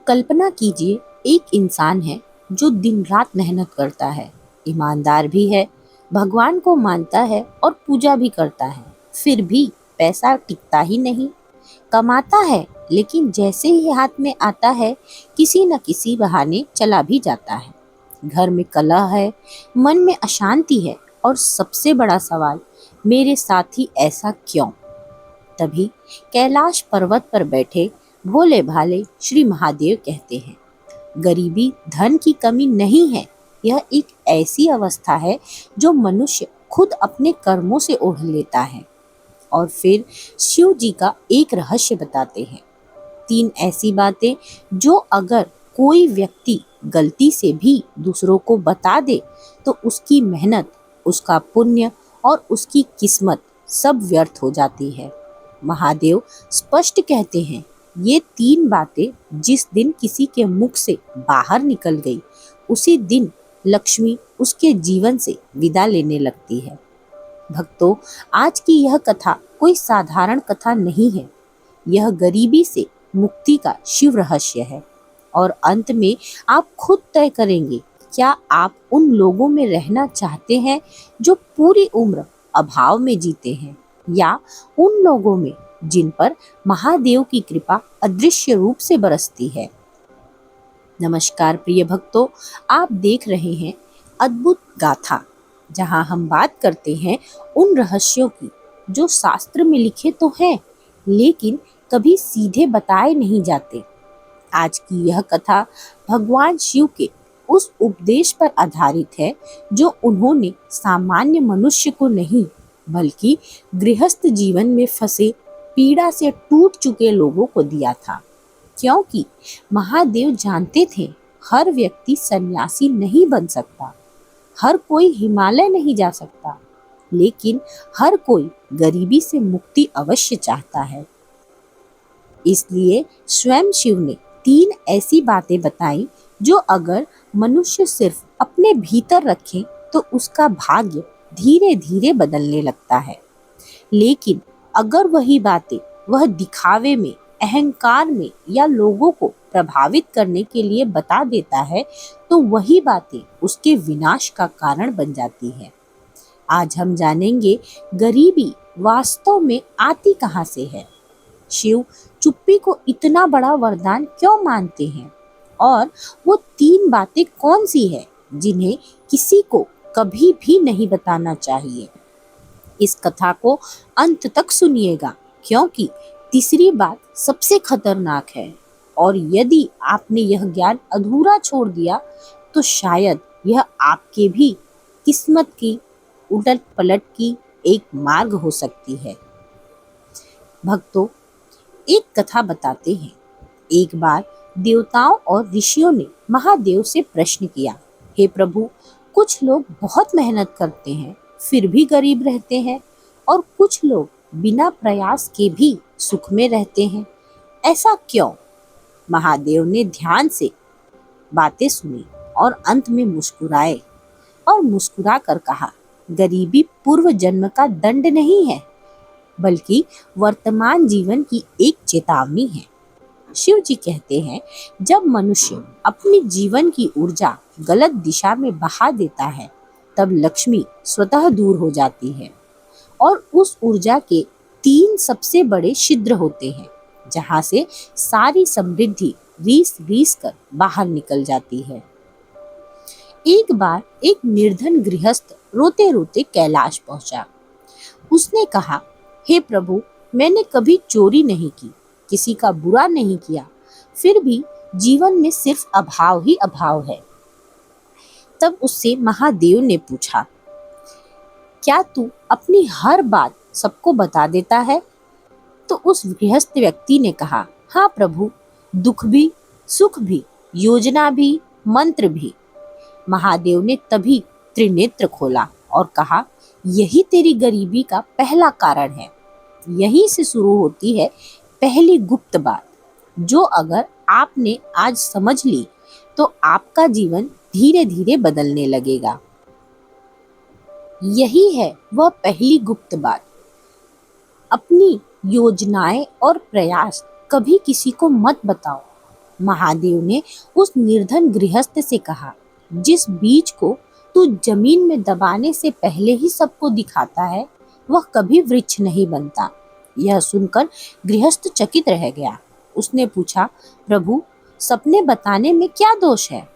कल्पना कीजिए, एक इंसान है जो दिन रात मेहनत करता है, ईमानदार भी है, भगवान को मानता है और पूजा भी करता है। फिर भी पैसा टिकता ही नहीं। कमाता है लेकिन जैसे ही हाथ में आता है किसी न किसी बहाने चला भी जाता है। घर में कलह है, मन में अशांति है और सबसे बड़ा सवाल, मेरे साथ ही ऐसा क्यों? तभी कैलाश पर्वत पर बैठे भोले भाले श्री महादेव कहते हैं, गरीबी धन की कमी नहीं है, यह एक ऐसी अवस्था है जो मनुष्य खुद अपने कर्मों से ओढ़ लेता है। और फिर शिव जी का एक रहस्य बताते हैं, 3 ऐसी बातें जो अगर कोई व्यक्ति गलती से भी दूसरों को बता दे तो उसकी मेहनत, उसका पुण्य और उसकी किस्मत सब व्यर्थ हो जाती है। महादेव स्पष्ट कहते हैं, ये 3 बातें जिस दिन किसी के मुख से बाहर निकल गई, उसी दिन लक्ष्मी उसके जीवन से विदा लेने लगती है। भक्तों, आज की यह कथा कोई साधारण कथा नहीं है। यह गरीबी से मुक्ति का शिव रहस्य है। और अंत में आप खुद तय करेंगे, क्या आप उन लोगों में रहना चाहते हैं जो पूरी उम्र अभाव में जीते हैं, या उन लोगों में जिन पर महादेव की कृपा अदृश्य रूप से बरसती है। नमस्कार प्रिय भक्तों, आप देख रहे हैं अद्भुत गाथा, जहां हम बात करते हैं उन रहस्यों की जो शास्त्र में लिखे तो हैं लेकिन कभी सीधे बताए नहीं जाते। आज की यह कथा भगवान शिव के उस उपदेश पर आधारित है जो उन्होंने सामान्य मनुष्य को नहीं, बल्कि गृहस्थ जीवन में फंसे पीड़ा से टूट चुके लोगों को दिया था। क्योंकि महादेव जानते थे, हर व्यक्ति सन्यासी नहीं बन सकता, हर कोई हिमालय नहीं जा सकता, लेकिन हर कोई गरीबी से मुक्ति अवश्य चाहता है। इसलिए स्वयं शिव ने 3 ऐसी बातें बताई जो अगर मनुष्य सिर्फ अपने भीतर रखे तो उसका भाग्य धीरे धीरे बदलने लगता है। लेकिन अगर वही बातें वह दिखावे में, अहंकार में या लोगों को प्रभावित करने के लिए बता देता है तो वही बातें उसके विनाश का कारण बन जाती है। आज हम जानेंगे, गरीबी वास्तव में आती कहाँ से है, शिव चुप्पी को इतना बड़ा वरदान क्यों मानते हैं, और वो 3 बातें कौन सी है जिन्हें किसी को कभी भी नहीं बताना चाहिए। इस कथा को अंत तक सुनिएगा, क्योंकि तीसरी बात सबसे खतरनाक है, और यदि आपने यह ज्ञान अधूरा छोड़ दिया तो शायद यह आपके भी किस्मत की उलट पलट की एक मार्ग हो सकती है। भक्तों, एक कथा बताते हैं। एक बार देवताओं और ऋषियों ने महादेव से प्रश्न किया, हे प्रभु, कुछ लोग बहुत मेहनत करते हैं फिर भी गरीब रहते हैं, और कुछ लोग बिना प्रयास के भी सुख में रहते हैं, ऐसा क्यों? महादेव ने ध्यान से बातें सुनी और अंत में मुस्कुराए और मुस्कुरा कर कहा, गरीबी पूर्व जन्म का दंड नहीं है, बल्कि वर्तमान जीवन की एक चेतावनी है। शिव जी कहते हैं, जब मनुष्य अपनी जीवन की ऊर्जा गलत दिशा में बहा देता है तब लक्ष्मी स्वतः दूर हो जाती है, और उस ऊर्जा के 3 सबसे बड़े छिद्र होते हैं जहां से सारी समृद्धि रीस रीस कर बाहर निकल जाती है। एक बार एक निर्धन गृहस्थ रोते रोते कैलाश पहुंचा। उसने कहा, हे प्रभु, मैंने कभी चोरी नहीं की, किसी का बुरा नहीं किया, फिर भी जीवन में सिर्फ अभाव ही अभाव है। तब उससे महादेव ने पूछा, क्या तू अपनी हर बात सबको बता देता है? तो उस गृहस्थ व्यक्ति ने कहा, हाँ प्रभु, दुख भी, सुख भी, योजना भी, मंत्र भी। महादेव ने तभी त्रिनेत्र खोला और कहा, यही तेरी गरीबी का पहला कारण है। यहीं से शुरू होती है पहली गुप्त बात, जो अगर आपने आज समझ ली तो आपका जीवन धीरे धीरे बदलने लगेगा। यही है वह पहली गुप्त बात, अपनी योजनाएं और प्रयास कभी किसी को मत बताओ। महादेव ने उस निर्धन गृहस्थ से कहा, जिस बीज को तू जमीन में दबाने से पहले ही सबको दिखाता है, वह कभी वृक्ष नहीं बनता। यह सुनकर गृहस्थ चकित रह गया। उसने पूछा, प्रभु, सपने बताने में क्या दोष है?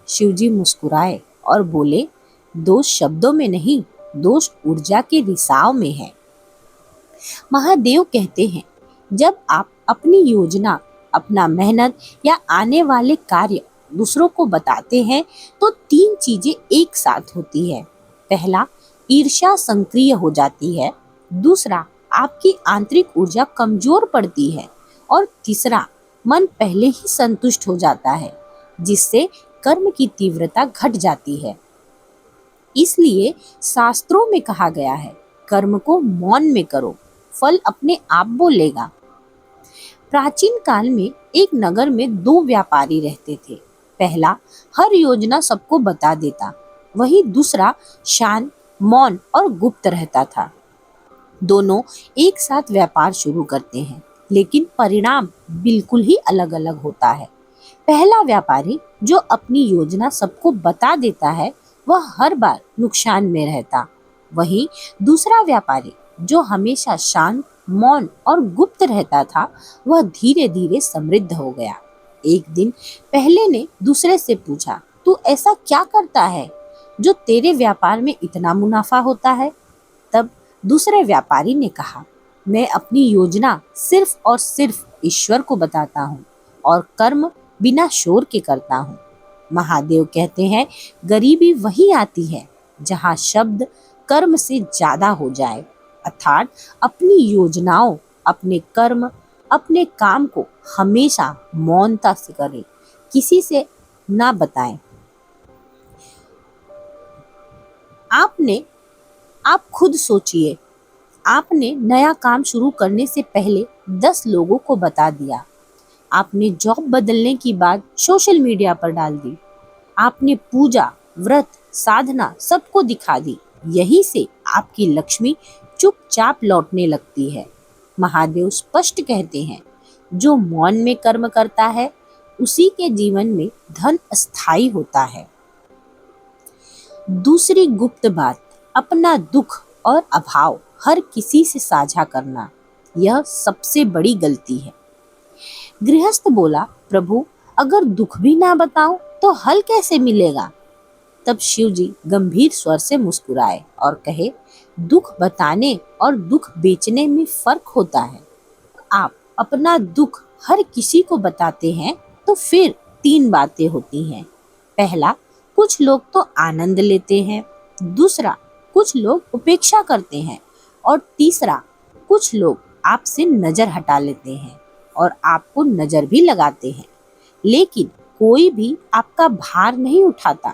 शिवजी मुस्कुराए और बोले, दोष शब्दों में नहीं, दोष ऊर्जा के रिसाव में है। महादेव कहते हैं, जब आप अपनी योजना, अपना मेहनत या आने वाले कार्य दूसरों को बताते हैं तो तीन चीजें एक साथ होती है। पहला, ईर्ष्या सक्रिय हो जाती है। दूसरा, आपकी आंतरिक ऊर्जा कमजोर पड़ती है। और तीसरा, मन पहले ही संतुष्ट हो जाता है, जिससे कर्म की तीव्रता घट जाती है। इसलिए शास्त्रों में कहा गया है, कर्म को मौन में करो, फल अपने आप बोलेगा। प्राचीन काल में एक नगर में दो व्यापारी रहते थे। पहला हर योजना सबको बता देता, वही दूसरा शांत, मौन और गुप्त रहता था। दोनों एक साथ व्यापार शुरू करते हैं, लेकिन परिणाम बिल्कुल ही अलग अलग होता है। पहला व्यापारी जो अपनी योजना सबको बता देता है, वह हर बार नुकसान में रहता। वहीं दूसरा व्यापारी जो हमेशा शांत, मौन और गुप्त रहता था, वह धीरे धीरे समृद्ध हो गया। एक दिन पहले ने दूसरे से पूछा, तू ऐसा क्या करता है जो तेरे व्यापार में इतना मुनाफा होता है? तब दूसरे व्यापारी ने कहा, मैं अपनी योजना सिर्फ और सिर्फ ईश्वर को बताता हूँ और कर्म बिना शोर के करता हूँ। महादेव कहते हैं, गरीबी वही आती है जहाँ शब्द कर्म से ज्यादा हो जाए। अर्थात अपनी योजनाओं, अपने कर्म, अपने काम को हमेशा मौनता से करें, किसी से ना बताएं। आप खुद सोचिए, आपने नया काम शुरू करने से पहले 10 लोगों को बता दिया। आपने जॉब बदलने की बात सोशल मीडिया पर डाल दी। आपने पूजा, व्रत, साधना सबको दिखा दी। यही से आपकी लक्ष्मी चुपचाप लौटने लगती है। महादेव स्पष्ट कहते हैं, जो मौन में कर्म करता है, उसी के जीवन में धन स्थायी होता है। दूसरी गुप्त बात, अपना दुख और अभाव हर किसी से साझा करना, यह सबसे बड़ी गलती है। गृहस्थ बोला, प्रभु, अगर दुख भी ना बताऊं तो हल कैसे मिलेगा? तब शिव जी गंभीर स्वर से मुस्कुराए और कहे, दुख बताने और दुख बेचने में फर्क होता है। आप अपना दुख हर किसी को बताते हैं तो फिर 3 बातें होती हैं। पहला, कुछ लोग तो आनंद लेते हैं। दूसरा, कुछ लोग उपेक्षा करते हैं। और तीसरा, कुछ लोग आपसे नजर हटा लेते हैं और आपको नजर भी लगाते हैं, लेकिन कोई भी आपका भार नहीं उठाता।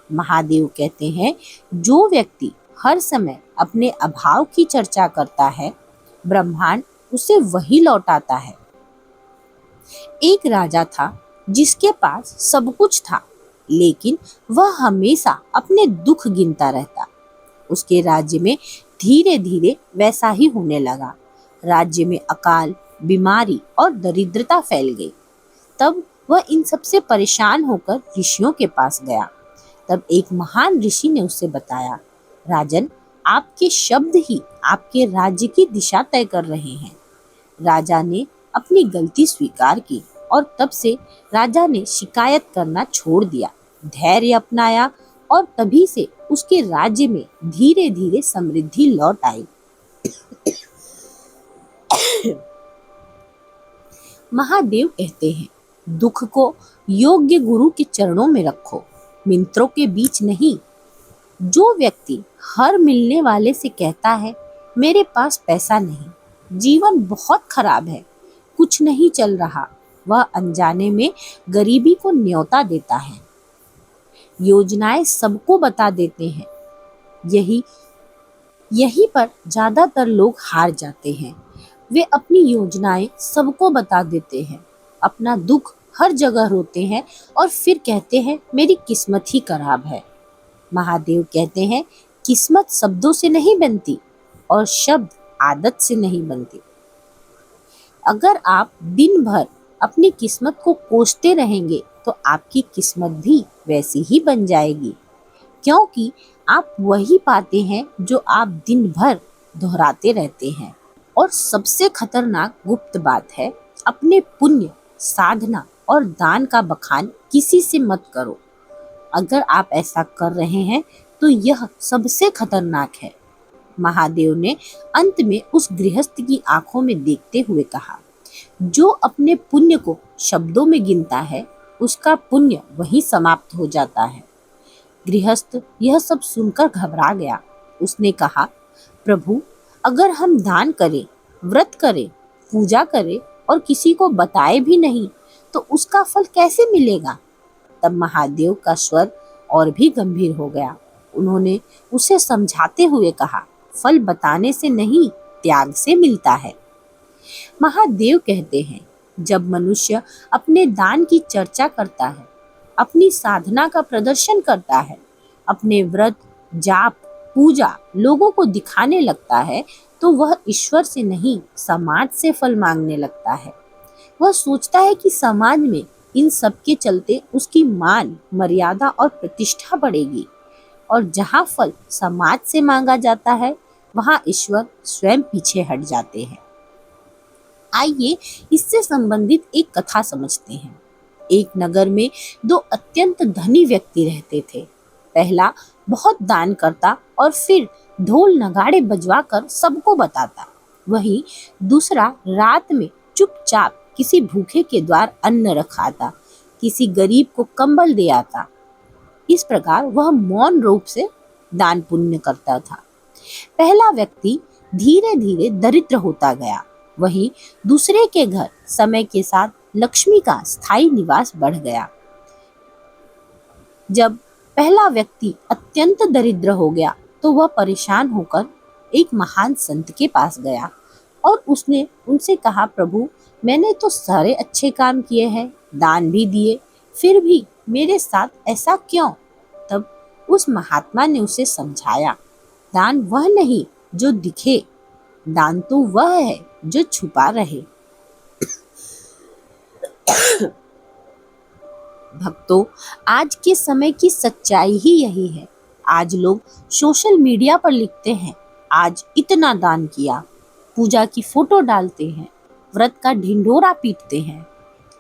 महादेव कहते हैं, जो व्यक्ति हर समय अपने अभाव की चर्चा करता है, ब्रह्मांड उसे वही लौटाता है। एक राजा था जिसके पास सब कुछ था, लेकिन वह हमेशा अपने दुख गिनता रहता। उसके राज्य में धीरे धीरे वैसा ही होने लगा। राज्य में अकाल, बीमारी और दरिद्रता फैल गई। तब वह इन सब से परेशान होकर ऋषियों के पास गया। तब एक महान ऋषि ने उससे बताया, राजन, आपके शब्द ही आपके राज्य की दिशा तय कर रहे हैं। राजा ने अपनी गलती स्वीकार की और तब से राजा ने शिकायत करना छोड़ दिया, धैर्य अपनाया और तभी से उसके राज्य में धीरे धीरे समृद्धि लौट आई। महादेव कहते हैं, दुख को योग्य गुरु के चरणों में रखो, मित्रों के बीच नहीं। जो व्यक्ति हर मिलने वाले से कहता है, मेरे पास पैसा नहीं, जीवन बहुत खराब है, कुछ नहीं चल रहा, वह अनजाने में गरीबी को न्योता देता है। योजनाएं सबको बता देते हैं, यही पर ज्यादातर लोग हार जाते हैं। वे अपनी योजनाएं सबको बता देते हैं, अपना दुख हर जगह रोते हैं और फिर कहते हैं, मेरी किस्मत ही खराब है। महादेव कहते हैं, किस्मत शब्दों से नहीं बनती और शब्द आदत से नहीं बनते। अगर आप दिन भर अपनी किस्मत को कोसते रहेंगे तो आपकी किस्मत भी वैसी ही बन जाएगी, क्योंकि आप वही पाते हैं जो आप दिन भर दोहराते रहते हैं। और सबसे खतरनाक गुप्त बात है, अपने पुण्य, साधना और दान का बखान किसी से मत करो। अगर आप ऐसा कर रहे हैं तो यह सबसे खतरनाक है। महादेव ने अंत में उस गृहस्थ की आंखों में देखते हुए कहा, जो अपने पुण्य को शब्दों में गिनता है उसका पुण्य वहीं समाप्त हो जाता है। गृहस्थ यह सब सुनकर घबरा गया। उसने कहा, प्रभु, अगर हम दान करें, व्रत करें, पूजा करें और किसी को बताए भी नहीं तो उसका फल कैसे मिलेगा? तब महादेव का स्वर और भी गंभीर हो गया। उन्होंने उसे समझाते हुए कहा, फल बताने से नहीं, त्याग से मिलता है। महादेव कहते हैं, जब मनुष्य अपने दान की चर्चा करता है, अपनी साधना का प्रदर्शन करता है, अपने व्रत, जाप, पूजा लोगों को दिखाने लगता है, तो वह ईश्वर से नहीं, समाज से फल मांगने लगता है। वह सोचता है कि समाज में इन सब के चलते उसकी मान, मर्यादा और प्रतिष्ठा बढ़ेगी, और जहाँ फल समाज से मांगा जाता है वहाँ ईश्वर स्वयं पीछे हट जाते हैं। आइए इससे संबंधित एक कथा समझते हैं। एक नगर में दो अत्यंत धनी व्यक्ति रहते थे। पहला बहुत दान करता और फिर ढोल नगाड़े बजवाकर सबको बताता। वहीं दूसरा रात में चुपचाप किसी भूखे के द्वार अन्न रखाता, किसी गरीब को कंबल दे आता। इस प्रकार वह मौन रूप से दान पुण्य करता था। पहला व्यक्ति धीरे धीरे दरिद्र होता गया, वहीं दूसरे के घर समय के साथ लक्ष्मी का स्थायी निवास बढ़ गया। जब पहला व्यक्ति अत्यंत दरिद्र हो गया तो वह परेशान होकर एक महान संत के पास गया और उसने उनसे कहा, प्रभु, मैंने तो सारे अच्छे काम किए हैं, दान भी दिए, फिर भी मेरे साथ ऐसा क्यों? तब उस महात्मा ने उसे समझाया, दान वह नहीं जो दिखे, दान तो वह है जो छुपा रहे। भक्तों, आज के समय की सच्चाई ही यही है। आज लोग सोशल मीडिया पर लिखते हैं, आज इतना दान किया, पूजा की फोटो डालते हैं, व्रत का ढिंढोरा पीटते हैं।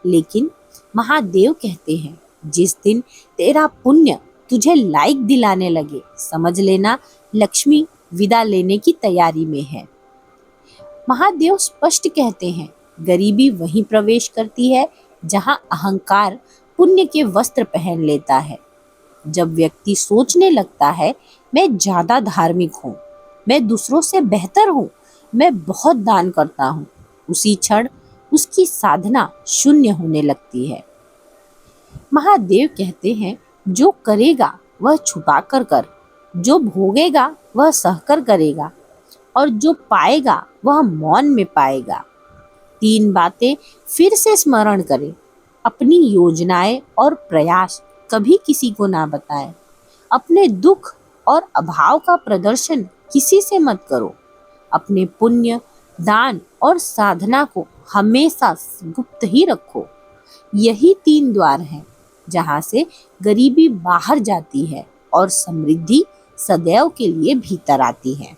लेकिन महादेव कहते हैं, जिस दिन तेरा पुण्य तुझे लाइक दिलाने लगे, समझ लेना लक्ष्मी विदा लेने की तैयारी में है। महादेव स्पष्ट कहते हैं, गरीबी वहीं प्रवेश करती है जहां अहंकार पुण्य के वस्त्र पहन लेता है। जब व्यक्ति सोचने लगता है, मैं ज्यादा धार्मिक हूँ, मैं दूसरों से बेहतर हूँ, मैं बहुत दान करता हूँ, उसी क्षण उसकी साधना शून्य होने लगती है। महादेव कहते हैं, जो करेगा वह छुपा कर कर, जो भोगेगा वह सहकर करेगा, और जो पाएगा वह मौन में पाएगा। 3 बातें फिर से स्मरण करें। अपनी योजनाएं और प्रयास कभी किसी को ना बताएं। अपने दुख और अभाव का प्रदर्शन किसी से मत करो। अपने पुण्य, दान और साधना को हमेशा गुप्त ही रखो। यही 3 द्वार हैं जहां से गरीबी बाहर जाती है और समृद्धि सदैव के लिए भीतर आती है।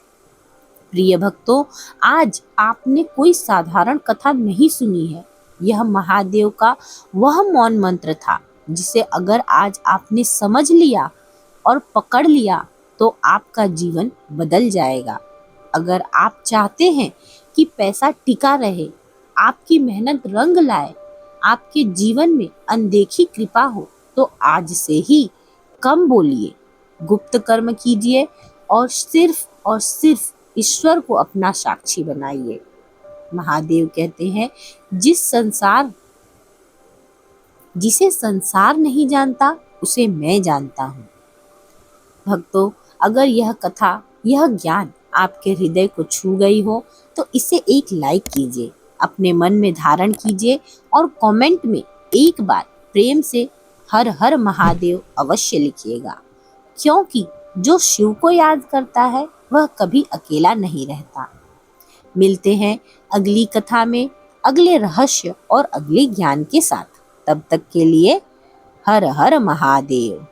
प्रिय भक्तों, आज आपने कोई साधारण कथा नहीं सुनी है। यह महादेव का वह मौन मंत्र था जिसे अगर आज आपने समझ लिया और पकड़ लिया तो आपका जीवन बदल जाएगा। अगर आप चाहते हैं कि पैसा टिका रहे, आपकी मेहनत रंग लाए, आपके जीवन में अनदेखी कृपा हो, तो आज से ही कम बोलिए, गुप्त कर्म कीजिए और सिर्फ ईश्वर को अपना साक्षी बनाइए। महादेव कहते हैं, जिसे संसार नहीं जानता उसे मैं जानता हूँ। भक्तों, अगर यह कथा, यह ज्ञान आपके हृदय को छू गई हो तो इसे एक लाइक कीजिए, अपने मन में धारण कीजिए और कमेंट में एक बार प्रेम से हर हर महादेव अवश्य लिखिएगा, क्योंकि जो शिव को याद करता है वह कभी अकेला नहीं रहता। मिलते हैं अगली कथा में अगले रहस्य और अगले ज्ञान के साथ। तब तक के लिए हर हर महादेव।